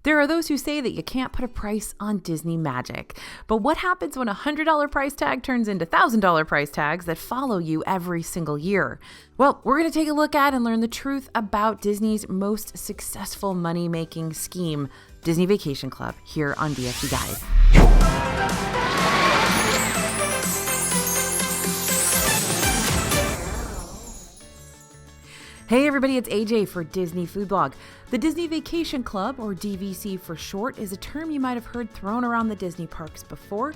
There are those who say that you can't put a price on Disney magic. But what happens when a $100 price tag turns into $1,000 price tags that follow you every single year? Well, we're going to take a look at and learn the truth about Disney's most successful money-making scheme, Disney Vacation Club, here on DFD Guide. Hey everybody, it's AJ for Disney Food Blog. The Disney Vacation Club, or DVC for short, is a term you might have heard thrown around the Disney parks before.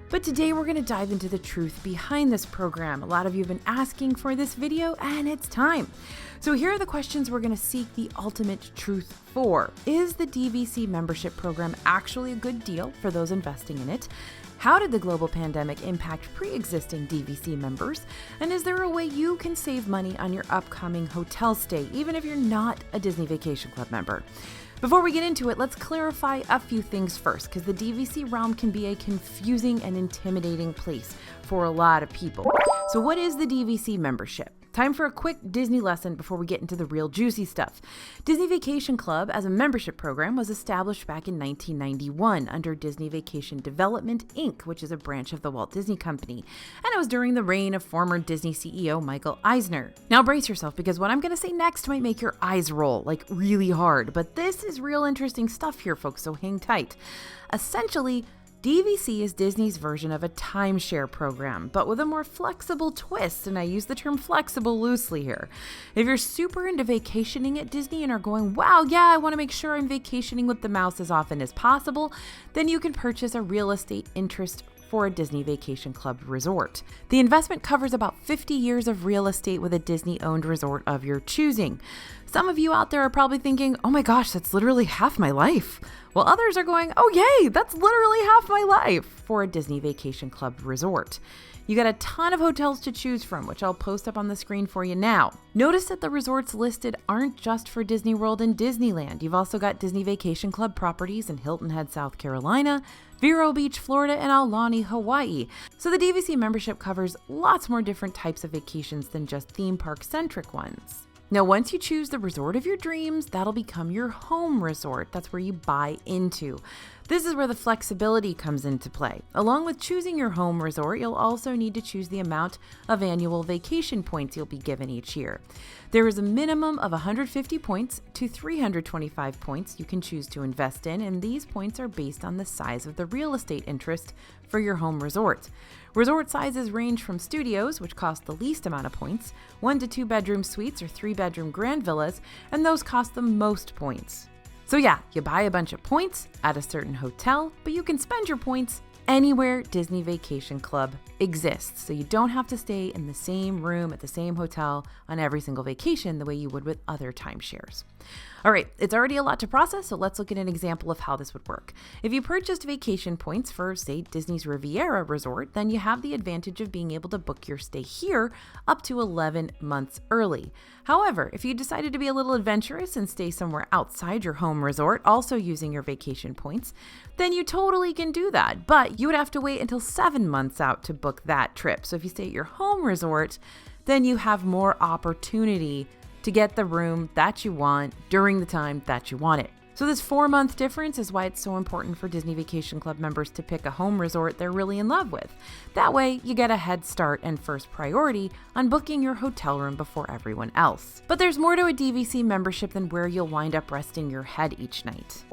But today we're going to dive into the truth behind this program. A lot of you have been asking for this video, and it's time. So here are the questions we're going to seek the ultimate truth for. Is the DVC membership program actually a good deal for those investing in it? How did the global pandemic impact pre-existing DVC members? And is there a way you can save money on your upcoming hotel stay, even if you're not a Disney Vacation Club member? Before we get into it, let's clarify a few things first, because the DVC realm can be a confusing and intimidating place for a lot of people. So what is the DVC membership? Time for a quick Disney lesson before we get into the real juicy stuff. Disney Vacation Club as a membership program was established back in 1991 under Disney Vacation Development, Inc., which is a branch of the Walt Disney Company. And it was during the reign of former Disney CEO Michael Eisner. Now brace yourself, because what I'm going to say next might make your eyes roll, like really hard. But this is real interesting stuff here, folks, so hang tight. Essentially, DVC is Disney's version of a timeshare program, but with a more flexible twist, and I use the term flexible loosely here. If you're super into vacationing at Disney and are going, wow, yeah, I want to make sure I'm vacationing with the mouse as often as possible, then you can purchase a real estate interest for a Disney Vacation Club resort. The investment covers about 50 years of real estate with a Disney-owned resort of your choosing. Some of you out there are probably thinking, oh my gosh, that's literally half my life. While others are going, oh yay, that's literally half my life for a Disney Vacation Club resort. You got a ton of hotels to choose from, which I'll post up on the screen for you now. Notice that the resorts listed aren't just for Disney World and Disneyland. You've also got Disney Vacation Club properties in Hilton Head, South Carolina, Vero Beach, Florida, and Aulani, Hawaii. So the DVC membership covers lots more different types of vacations than just theme park-centric ones. Now, once you choose the resort of your dreams, that'll become your home resort. That's where you buy into. This is where the flexibility comes into play. Along with choosing your home resort, you'll also need to choose the amount of annual vacation points you'll be given each year. There is a minimum of 150 points to 325 points you can choose to invest in, and these points are based on the size of the real estate interest for your home resort. Resort sizes range from studios, which cost the least amount of points, 1 to 2 bedroom suites or 3 bedroom grand villas, and those cost the most points. So yeah, you buy a bunch of points at a certain hotel, but you can spend your points anywhere Disney Vacation Club exists. So you don't have to stay in the same room at the same hotel on every single vacation the way you would with other timeshares. All right, it's already a lot to process, so let's look at an example of how this would work. If you purchased vacation points for, say, Disney's Riviera Resort, then you have the advantage of being able to book your stay here up to 11 months early. However, if you decided to be a little adventurous and stay somewhere outside your home resort, also using your vacation points, then you totally can do that, but you would have to wait until 7 months out to book that trip. So if you stay at your home resort, then you have more opportunity to get the room that you want during the time that you want it. So this 4-month difference is why it's so important for Disney Vacation Club members to pick a home resort they're really in love with. That way, you get a head start and first priority on booking your hotel room before everyone else. But there's more to a DVC membership than where you'll wind up resting your head each night.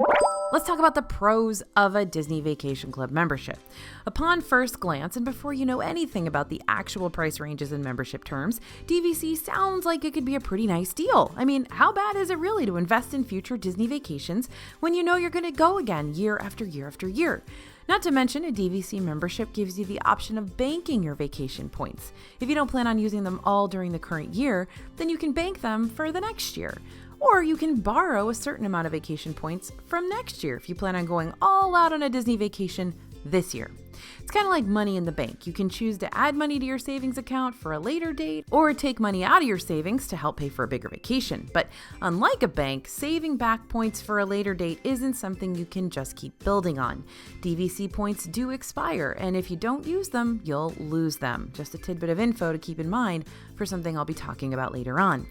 Let's talk about the pros of a Disney Vacation Club membership. Upon first glance, and before you know anything about the actual price ranges and membership terms, DVC sounds like it could be a pretty nice deal. I mean, how bad is it really to invest in future Disney vacations when you know you're going to go again year after year after year? Not to mention, a DVC membership gives you the option of banking your vacation points. If you don't plan on using them all during the current year, then you can bank them for the next year. Or you can borrow a certain amount of vacation points from next year if you plan on going all out on a Disney vacation this year. It's kind of like money in the bank. You can choose to add money to your savings account for a later date or take money out of your savings to help pay for a bigger vacation. But unlike a bank, saving back points for a later date isn't something you can just keep building on. DVC points do expire, and if you don't use them, you'll lose them. Just a tidbit of info to keep in mind for something I'll be talking about later on.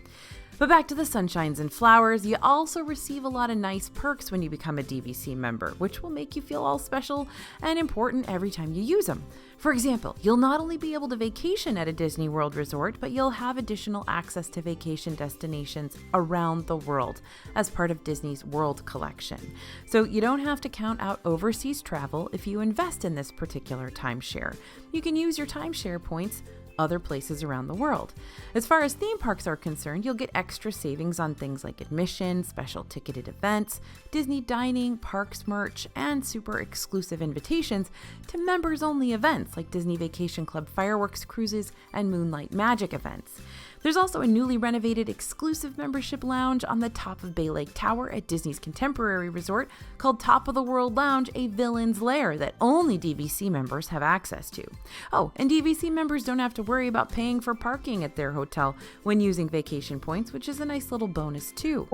But back to the sunshines and flowers, you also receive a lot of nice perks when you become a DVC member, which will make you feel all special and important every time you use them. For example, you'll not only be able to vacation at a Disney World resort, but you'll have additional access to vacation destinations around the world as part of Disney's World Collection. So you don't have to count out overseas travel if you invest in this particular timeshare. You can use your timeshare points other places around the world. As far as theme parks are concerned, you'll get extra savings on things like admission, special ticketed events, Disney dining, parks merch, and super exclusive invitations to members-only events like Disney Vacation Club fireworks cruises and Moonlight Magic events. There's also a newly renovated exclusive membership lounge on the top of Bay Lake Tower at Disney's Contemporary Resort called Top of the World Lounge, a villain's lair that only DVC members have access to. Oh, and DVC members don't have to worry about paying for parking at their hotel when using vacation points, which is a nice little bonus too.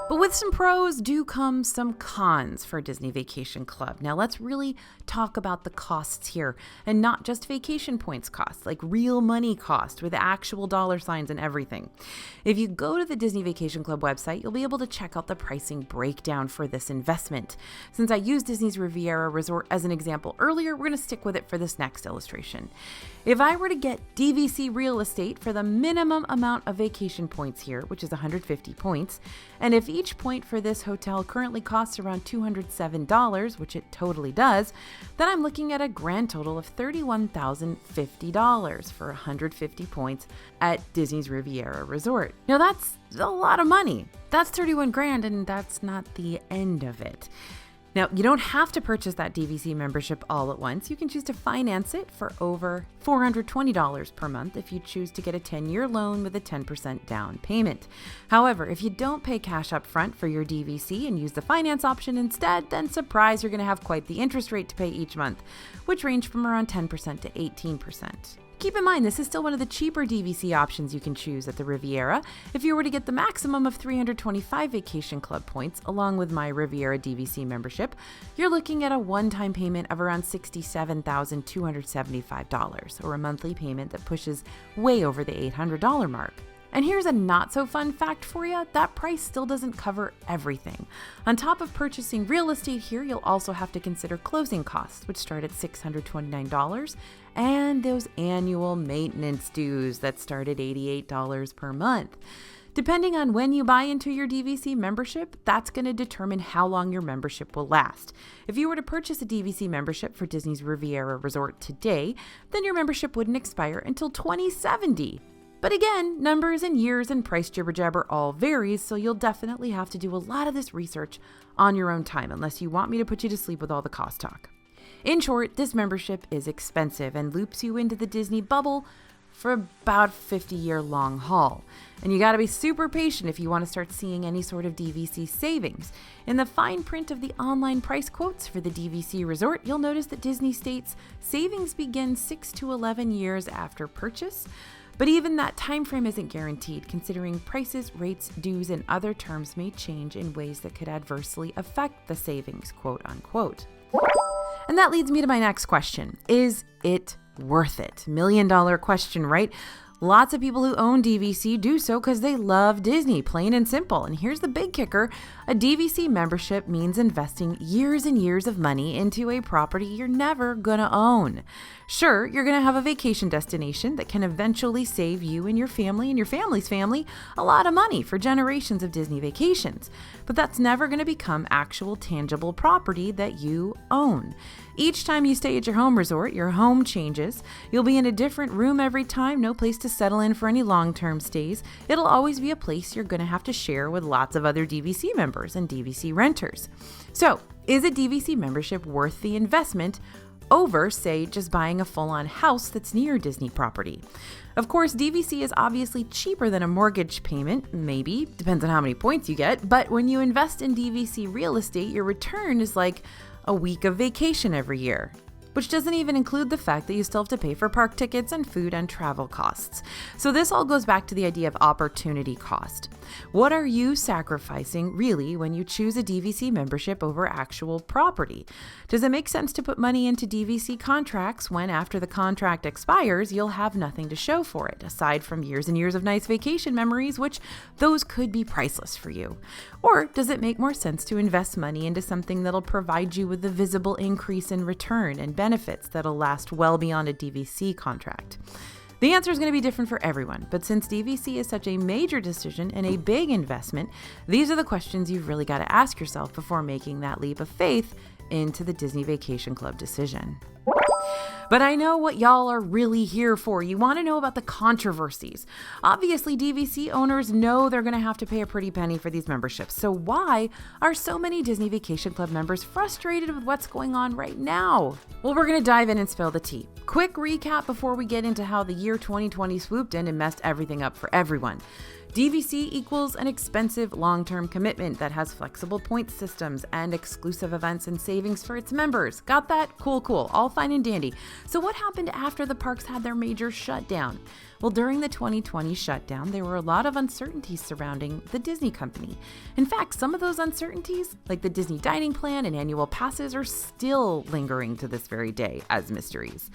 But with some pros do come some cons for Disney Vacation Club. Now let's really talk about the costs here, and not just vacation points costs, like real money cost with actual dollar signs and everything. If you go to the Disney Vacation Club website, you'll be able to check out the pricing breakdown for this investment. Since I used Disney's Riviera Resort as an example earlier, we're going to stick with it for this next illustration. If I were to get DVC real estate for the minimum amount of vacation points here, which is 150 points, and if each point for this hotel currently costs around $207, which it totally does, then I'm looking at a grand total of $31,050 for 150 points at Disney's Riviera Resort. Now that's a lot of money. That's 31 grand, and that's not the end of it. Now, you don't have to purchase that DVC membership all at once. You can choose to finance it for over $420 per month if you choose to get a 10-year loan with a 10% down payment. However, if you don't pay cash up front for your DVC and use the finance option instead, then surprise, you're going to have quite the interest rate to pay each month, which range from around 10% to 18%. Keep in mind, this is still one of the cheaper DVC options you can choose at the Riviera. If you were to get the maximum of 325 Vacation Club points, along with my Riviera DVC membership, you're looking at a one-time payment of around $67,275, or a monthly payment that pushes way over the $800 mark. And here's a not-so-fun fact for you, that price still doesn't cover everything. On top of purchasing real estate here, you'll also have to consider closing costs, which start at $629, and those annual maintenance dues that start at $88 per month. Depending on when you buy into your DVC membership, that's going to determine how long your membership will last. If you were to purchase a DVC membership for Disney's Riviera Resort today, then your membership wouldn't expire until 2070. But again, numbers and years and price jibber-jabber all varies, so you'll definitely have to do a lot of this research on your own time, unless you want me to put you to sleep with all the cost talk. In short, this membership is expensive and loops you into the Disney bubble for about a 50-year long haul. And you gotta be super patient if you want to start seeing any sort of DVC savings. In the fine print of the online price quotes for the DVC resort, you'll notice that Disney states savings begin 6 to 11 years after purchase. But even that time frame isn't guaranteed, considering prices, rates, dues, and other terms may change in ways that could adversely affect the savings, quote unquote. And that leads me to my next question. Is it worth it? $1 million question, right? Lots of people who own DVC do so because they love Disney, plain and simple. And here's the big kicker. A DVC membership means investing years and years of money into a property you're never gonna own. Sure, you're gonna have a vacation destination that can eventually save you and your family's family a lot of money for generations of Disney vacations. But that's never gonna become actual tangible property that you own. Each time you stay at your home resort, your home changes. You'll be in a different room every time, no place to settle in for any long-term stays. It'll always be a place you're going to have to share with lots of other DVC members and DVC renters. So, is a DVC membership worth the investment over, say, just buying a full-on house that's near Disney property? Of course, DVC is obviously cheaper than a mortgage payment, maybe, depends on how many points you get, but when you invest in DVC real estate, your return is like a week of vacation every year. which doesn't even include the fact that you still have to pay for park tickets and food and travel costs. So this all goes back to the idea of opportunity cost. What are you sacrificing really when you choose a DVC membership over actual property? Does it make sense to put money into DVC contracts when after the contract expires, you'll have nothing to show for it, aside from years and years of nice vacation memories, which those could be priceless for you? Or does it make more sense to invest money into something that'll provide you with a visible increase in return and benefits that'll last well beyond a DVC contract? The answer is going to be different for everyone, but since DVC is such a major decision and a big investment, these are the questions you've really got to ask yourself before making that leap of faith into the Disney Vacation Club decision. But I know what y'all are really here for. You want to know about the controversies. Obviously, DVC owners know they're going to have to pay a pretty penny for these memberships. So why are so many Disney Vacation Club members frustrated with what's going on right now? Well, we're going to dive in and spill the tea. Quick recap before we get into how the year 2020 swooped in and messed everything up for everyone. DVC equals an expensive long-term commitment that has flexible point systems and exclusive events and savings for its members. Got that? Cool. All fine and dandy. So what happened after the parks had their major shutdown? Well, during the 2020 shutdown, there were a lot of uncertainties surrounding the Disney company. In fact, some of those uncertainties, like the Disney dining plan and annual passes, are still lingering to this very day as mysteries.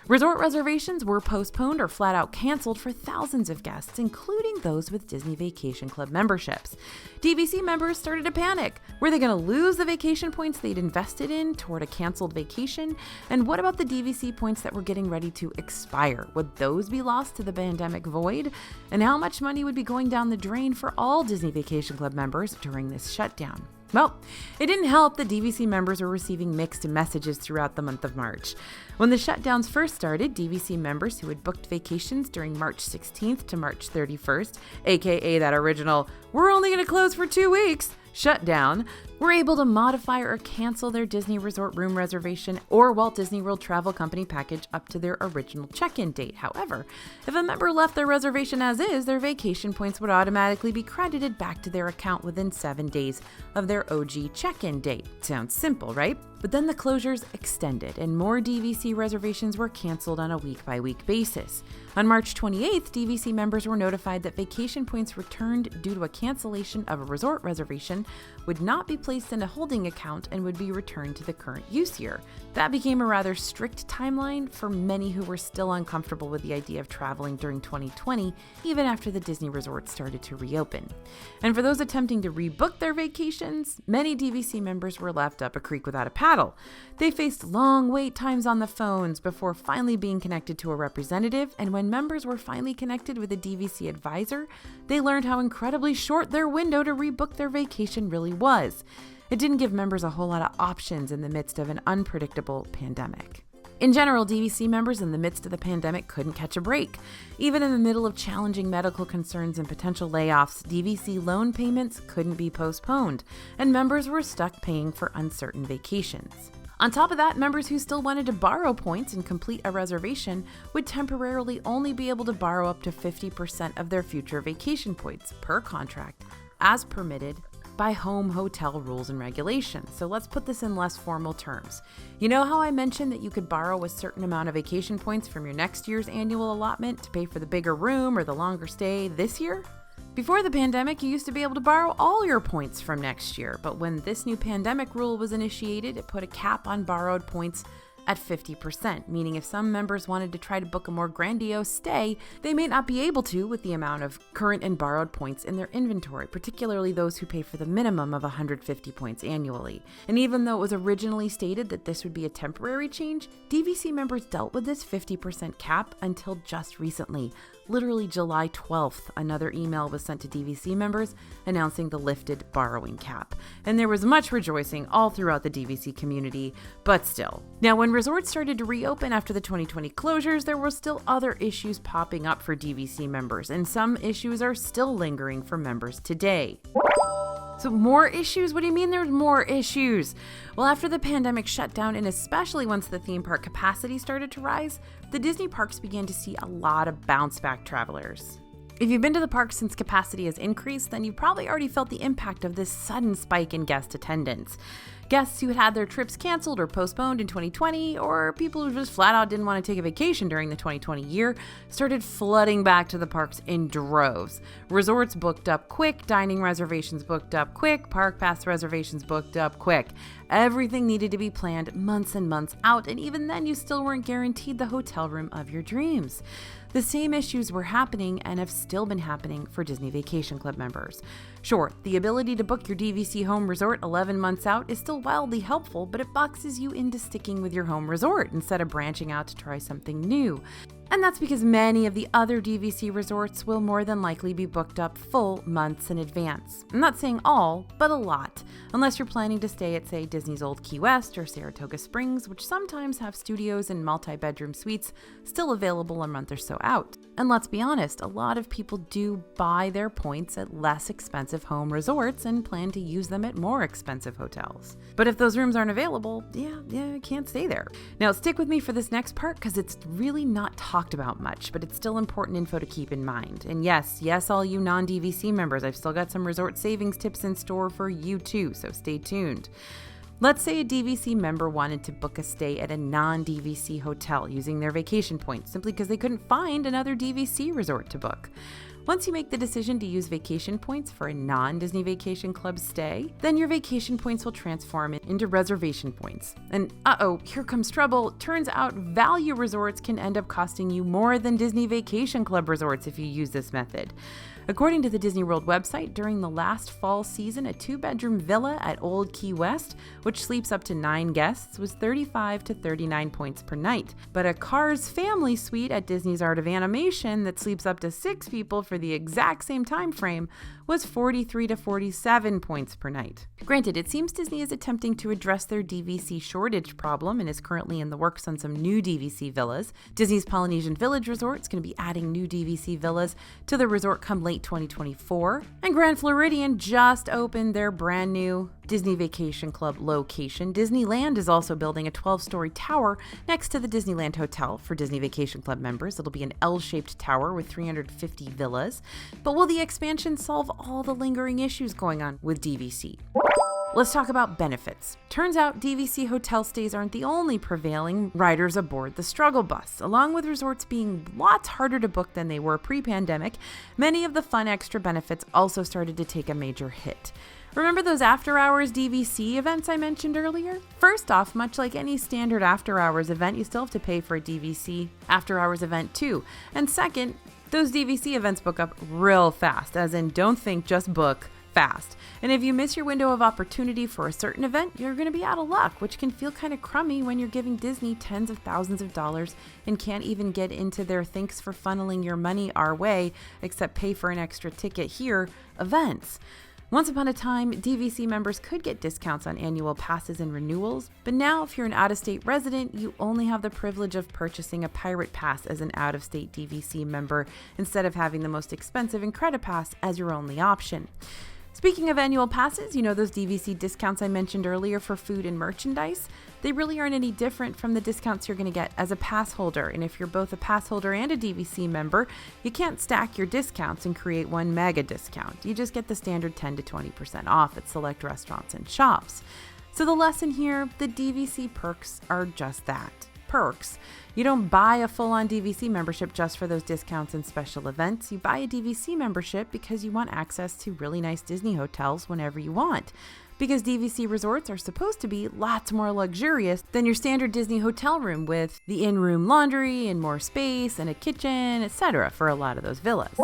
Resort reservations were postponed or flat out canceled for thousands of guests, including those with Disney Vacation Club memberships. DVC members started to panic. Were they going to lose the vacation points they'd invested in toward a canceled vacation? And what about the DVC points that were getting ready to expire? Would those be lost to the pandemic void? And how much money would be going down the drain for all Disney Vacation Club members during this shutdown? Well, it didn't help that DVC members were receiving mixed messages throughout the month of March. When the shutdowns first started, DVC members who had booked vacations during March 16th to March 31st, aka that original, "we're only going to close for 2 weeks," shutdown, were able to modify or cancel their Disney Resort room reservation or Walt Disney World Travel Company package up to their original check-in date. However, if a member left their reservation as is, their vacation points would automatically be credited back to their account within 7 days of their OG check-in date. Sounds simple, right? But then the closures extended and more DVC reservations were canceled on a week-by-week basis. On March 28th, DVC members were notified that vacation points returned due to a cancellation of a resort reservation would not be placed in a holding account and would be returned to the current use year. That became a rather strict timeline for many who were still uncomfortable with the idea of traveling during 2020, even after the Disney resorts started to reopen. And for those attempting to rebook their vacations, many DVC members were left up a creek without a paddle. They faced long wait times on the phones before finally being connected to a representative, and when members were finally connected with a DVC advisor, they learned how incredibly short their window to rebook their vacation really was. It didn't give members a whole lot of options in the midst of an unpredictable pandemic. In general, DVC members in the midst of the pandemic couldn't catch a break. Even in the middle of challenging medical concerns and potential layoffs, DVC loan payments couldn't be postponed, and members were stuck paying for uncertain vacations. On top of that, members who still wanted to borrow points and complete a reservation would temporarily only be able to borrow up to 50% of their future vacation points per contract, as permitted by home hotel rules and regulations. So let's put this in less formal terms. You know how I mentioned that you could borrow a certain amount of vacation points from your next year's annual allotment to pay for the bigger room or the longer stay this year? Before the pandemic, you used to be able to borrow all your points from next year, but when this new pandemic rule was initiated, it put a cap on borrowed points at 50%, meaning if some members wanted to try to book a more grandiose stay, they may not be able to with the amount of current and borrowed points in their inventory, particularly those who pay for the minimum of 150 points annually. And even though it was originally stated that this would be a temporary change, DVC members dealt with this 50% cap until just recently. Literally July 12th, another email was sent to DVC members announcing the lifted borrowing cap. And there was much rejoicing all throughout the DVC community, but still. Now, when resorts started to reopen after the 2020 closures, there were still other issues popping up for DVC members, and some issues are still lingering for members today. So more issues? What do you mean there's more issues? Well, after the pandemic shutdown, and especially once the theme park capacity started to rise, the Disney parks began to see a lot of bounce back travelers. If you've been to the park since capacity has increased, then you've probably already felt the impact of this sudden spike in guest attendance. Guests who had had their trips canceled or postponed in 2020, or people who just flat out didn't want to take a vacation during the 2020 year, started flooding back to the parks in droves. Resorts booked up quick, dining reservations booked up quick, park pass reservations booked up quick. Everything needed to be planned months and months out, and even then you still weren't guaranteed the hotel room of your dreams. The same issues were happening and have still been happening for Disney Vacation Club members. Sure, the ability to book your DVC home resort 11 months out is still wildly helpful, but it boxes you into sticking with your home resort instead of branching out to try something new. And that's because many of the other DVC resorts will more than likely be booked up full months in advance. I'm not saying all, but a lot, unless you're planning to stay at, say, Disney's Old Key West or Saratoga Springs, which sometimes have studios and multi-bedroom suites still available a month or so out. And let's be honest, a lot of people do buy their points at less expensive home resorts and plan to use them at more expensive hotels. But if those rooms aren't available, you can't stay there. Now stick with me for this next part because it's really not talked about much, but it's still important info to keep in mind. And yes, all you non-DVC members, I've still got some resort savings tips in store for you too, so stay tuned. Let's say a DVC member wanted to book a stay at a non-DVC hotel using their vacation points simply because they couldn't find another DVC resort to book. Once you make the decision to use vacation points for a non-Disney Vacation Club stay, then your vacation points will transform into reservation points. And here comes trouble. Turns out value resorts can end up costing you more than Disney Vacation Club resorts if you use this method. According to the Disney World website, during the last fall season, a 2-bedroom villa at Old Key West, which sleeps up to 9 guests, was 35 to 39 points per night. But a Cars family suite at Disney's Art of Animation that sleeps up to 6 people for the exact same time frame was 43 to 47 points per night. Granted, it seems Disney is attempting to address their DVC shortage problem and is currently in the works on some new DVC villas. Disney's Polynesian Village Resort is going to be adding new DVC villas to the resort come late 2024. And Grand Floridian just opened their brand new Disney Vacation Club location. Disneyland is also building a 12-story tower next to the Disneyland Hotel for Disney Vacation Club members. It'll be an L-shaped tower with 350 villas. But will the expansion solve all the lingering issues going on with DVC? Let's talk about benefits. Turns out DVC hotel stays aren't the only prevailing riders aboard the struggle bus. Along with resorts being lots harder to book than they were pre-pandemic, many of the fun extra benefits also started to take a major hit. Remember those after-hours DVC events I mentioned earlier? First off, much like any standard after-hours event, you still have to pay for a DVC after-hours event too. And second, those DVC events book up real fast, as in don't think, just book fast. And if you miss your window of opportunity for a certain event, you're going to be out of luck, which can feel kind of crummy when you're giving Disney tens of thousands of dollars and can't even get into their thanks for funneling your money our way, except pay for an extra ticket here events. Once upon a time, DVC members could get discounts on annual passes and renewals, but now if you're an out-of-state resident, you only have the privilege of purchasing a Pirate Pass as an out-of-state DVC member instead of having the most expensive Incredipass as your only option. Speaking of annual passes, you know those DVC discounts I mentioned earlier for food and merchandise? They really aren't any different from the discounts you're going to get as a pass holder. And if you're both a pass holder and a DVC member, you can't stack your discounts and create one mega discount. You just get the standard 10 to 20% off at select restaurants and shops. So the lesson here, the DVC perks are just that. Perks. You don't buy a full-on DVC membership just for those discounts and special events. You buy a DVC membership because you want access to really nice Disney hotels whenever you want. Because DVC resorts are supposed to be lots more luxurious than your standard Disney hotel room with the in-room laundry and more space and a kitchen, etc. for a lot of those villas.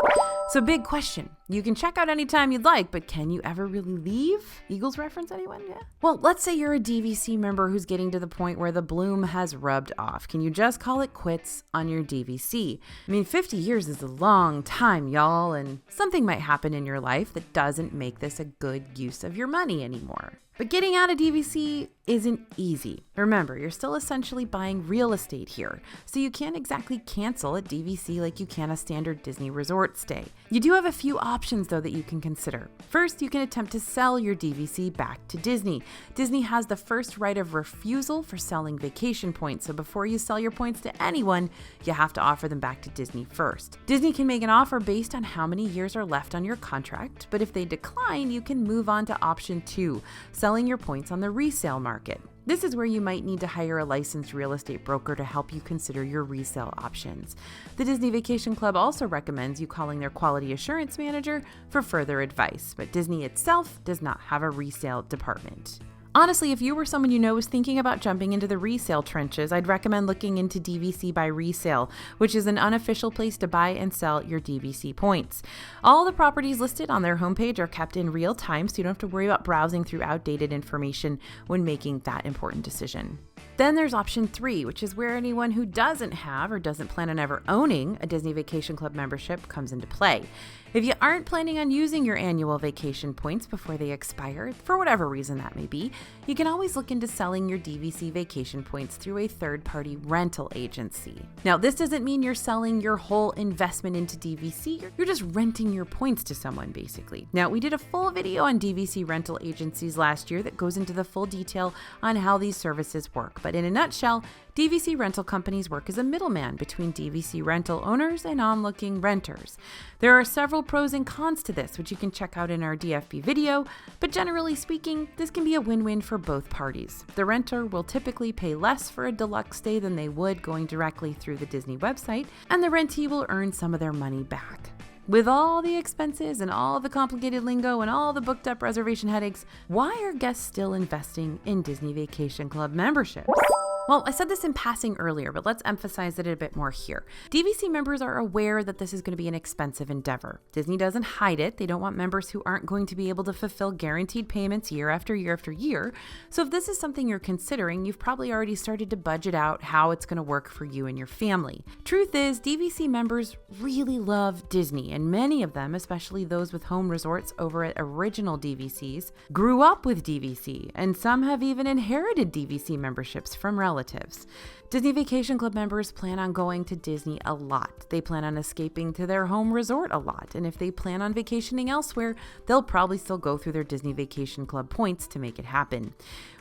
So big question. You can check out anytime you'd like, but can you ever really leave? Eagles reference, anyone? Yeah. Well, let's say you're a DVC member who's getting to the point where the bloom has rubbed off. Can you just call it quits on your DVC? I mean, 50 years is a long time, y'all, and something might happen in your life that doesn't make this a good use of your money anymore. But getting out of DVC isn't easy. Remember, you're still essentially buying real estate here, so you can't exactly cancel a DVC like you can a standard Disney resort stay. You do have a few options, though, that you can consider. First, you can attempt to sell your DVC back to Disney. Disney has the first right of refusal for selling vacation points, so before you sell your points to anyone, you have to offer them back to Disney first. Disney can make an offer based on how many years are left on your contract, but if they decline, you can move on to option 2. selling your points on the resale market. This is where you might need to hire a licensed real estate broker to help you consider your resale options. The Disney Vacation Club also recommends you calling their quality assurance manager for further advice, but Disney itself does not have a resale department. Honestly, if you or someone you know is thinking about jumping into the resale trenches, I'd recommend looking into DVC by Resale, which is an unofficial place to buy and sell your DVC points. All the properties listed on their homepage are kept in real time, so you don't have to worry about browsing through outdated information when making that important decision. Then there's option 3, which is where anyone who doesn't have or doesn't plan on ever owning a Disney Vacation Club membership comes into play. If you aren't planning on using your annual vacation points before they expire, for whatever reason that may be, you can always look into selling your DVC vacation points through a third-party rental agency. Now, this doesn't mean you're selling your whole investment into DVC, you're just renting your points to someone, basically. Now, we did a full video on DVC rental agencies last year that goes into the full detail on how these services work, but in a nutshell, DVC rental companies work as a middleman between DVC rental owners and onlooking renters. There are several pros and cons to this, which you can check out in our DFB video, but generally speaking, this can be a win-win for both parties. The renter will typically pay less for a deluxe stay than they would going directly through the Disney website, and the rentee will earn some of their money back. With all the expenses and all the complicated lingo and all the booked up reservation headaches, why are guests still investing in Disney Vacation Club memberships? Well, I said this in passing earlier, but let's emphasize it a bit more here. DVC members are aware that this is going to be an expensive endeavor. Disney doesn't hide it. They don't want members who aren't going to be able to fulfill guaranteed payments year after year after year. So if this is something you're considering, you've probably already started to budget out how it's going to work for you and your family. Truth is, DVC members really love Disney, and many of them, especially those with home resorts over at original DVCs, grew up with DVC, and some have even inherited DVC memberships from relatives. Disney Vacation Club members plan on going to Disney a lot. They plan on escaping to their home resort a lot. And if they plan on vacationing elsewhere, they'll probably still go through their Disney Vacation Club points to make it happen.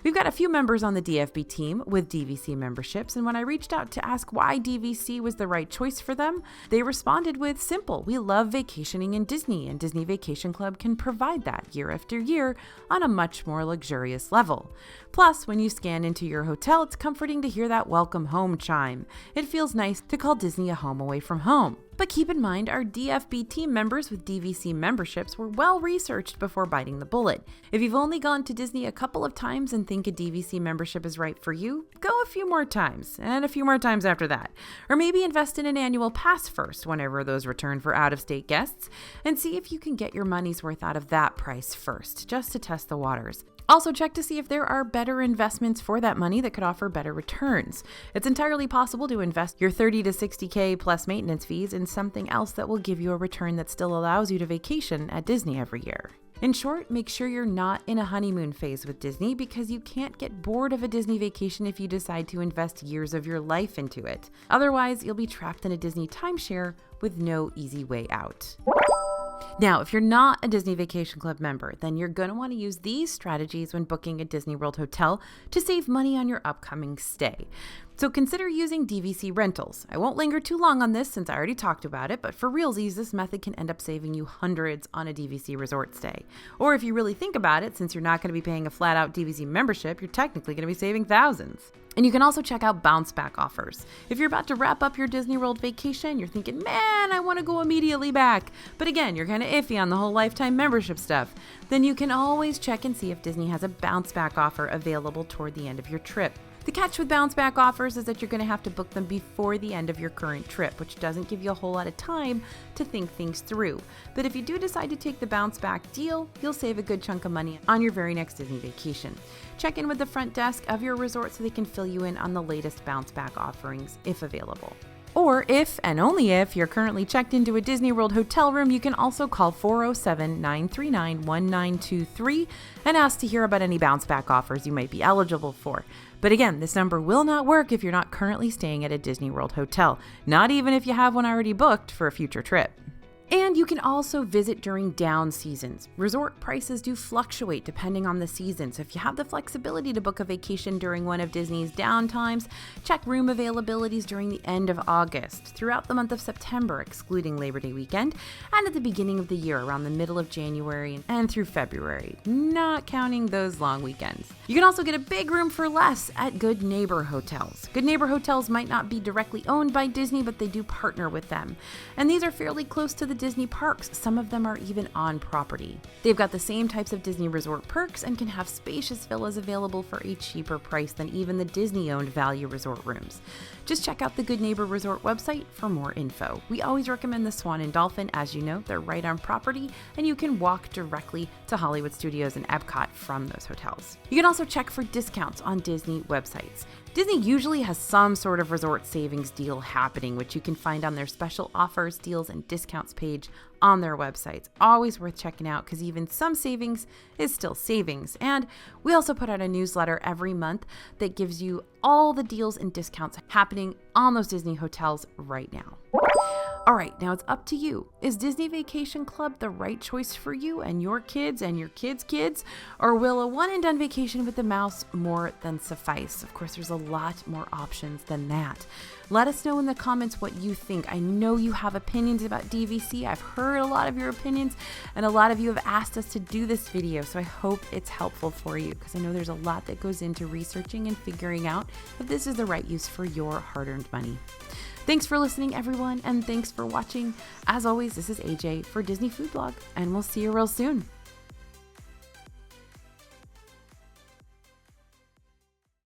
We've got a few members on the DFB team with DVC memberships, and when I reached out to ask why DVC was the right choice for them, they responded with, simple, we love vacationing in Disney, and Disney Vacation Club can provide that year after year on a much more luxurious level. Plus, when you scan into your hotel, it's comforting to hear that welcome home chime. It feels nice to call Disney a home away from home. But keep in mind, our DFB team members with DVC memberships were well researched before biting the bullet. If you've only gone to Disney a couple of times and think a DVC membership is right for you, go a few more times, and a few more times after that. Or maybe invest in an annual pass first whenever those return for out-of-state guests, and see if you can get your money's worth out of that price first, just to test the waters. Also, check to see if there are better investments for that money that could offer better returns. It's entirely possible to invest your $30 to $60K plus maintenance fees in something else that will give you a return that still allows you to vacation at Disney every year. In short, make sure you're not in a honeymoon phase with Disney, because you can't get bored of a Disney vacation if you decide to invest years of your life into it. Otherwise, you'll be trapped in a Disney timeshare with no easy way out. Now, if you're not a Disney Vacation Club member, then you're going to want to use these strategies when booking a Disney World hotel to save money on your upcoming stay. So consider using DVC rentals. I won't linger too long on this since I already talked about it, but for realsies, this method can end up saving you hundreds on a DVC resort stay. Or if you really think about it, since you're not going to be paying a flat-out DVC membership, you're technically going to be saving thousands. And you can also check out bounce back offers. If you're about to wrap up your Disney World vacation, you're thinking, man, I want to go immediately back. But again, you're kind of iffy on the whole lifetime membership stuff. Then you can always check and see if Disney has a bounce back offer available toward the end of your trip. The catch with bounce back offers is that you're going to have to book them before the end of your current trip, which doesn't give you a whole lot of time to think things through. But if you do decide to take the bounce back deal, you'll save a good chunk of money on your very next Disney vacation. Check in with the front desk of your resort so they can fill you in on the latest bounce back offerings if available. Or if, and only if, you're currently checked into a Disney World hotel room, you can also call 407-939-1923 and ask to hear about any bounce back offers you might be eligible for. But again, this number will not work if you're not currently staying at a Disney World hotel, not even if you have one already booked for a future trip. And you can also visit during down seasons. Resort prices do fluctuate depending on the season, so if you have the flexibility to book a vacation during one of Disney's down times, check room availabilities during the end of August, throughout the month of September, excluding Labor Day weekend, and at the beginning of the year, around the middle of January and through February, not counting those long weekends. You can also get a big room for less at Good Neighbor hotels. Good Neighbor hotels might not be directly owned by Disney, but they do partner with them. And these are fairly close to the Disney parks. Some of them are even on property. They've got the same types of Disney resort perks and can have spacious villas available for a cheaper price than even the Disney-owned value resort rooms. Just check out the Good Neighbor Resort website for more info. We always recommend the Swan and Dolphin. As you know, they're right on property, and you can walk directly to Hollywood Studios and Epcot from those hotels. You can also check for discounts on Disney websites. Disney usually has some sort of resort savings deal happening, which you can find on their special offers, deals, and discounts page on their websites. Always worth checking out because even some savings is still savings. And we also put out a newsletter every month that gives you all the deals and discounts happening on those Disney hotels right now. All right, now it's up to you. Is Disney Vacation Club the right choice for you and your kids' kids? Or will a one-and-done vacation with the mouse more than suffice? Of course, there's a lot more options than that. Let us know in the comments what you think. I know you have opinions about DVC. I've heard a lot of your opinions, and a lot of you have asked us to do this video, so I hope it's helpful for you because I know there's a lot that goes into researching and figuring out if this is the right use for your hard-earned money. Thanks for listening, everyone, and thanks for watching. As always, this is AJ for Disney Food Blog, and we'll see you real soon.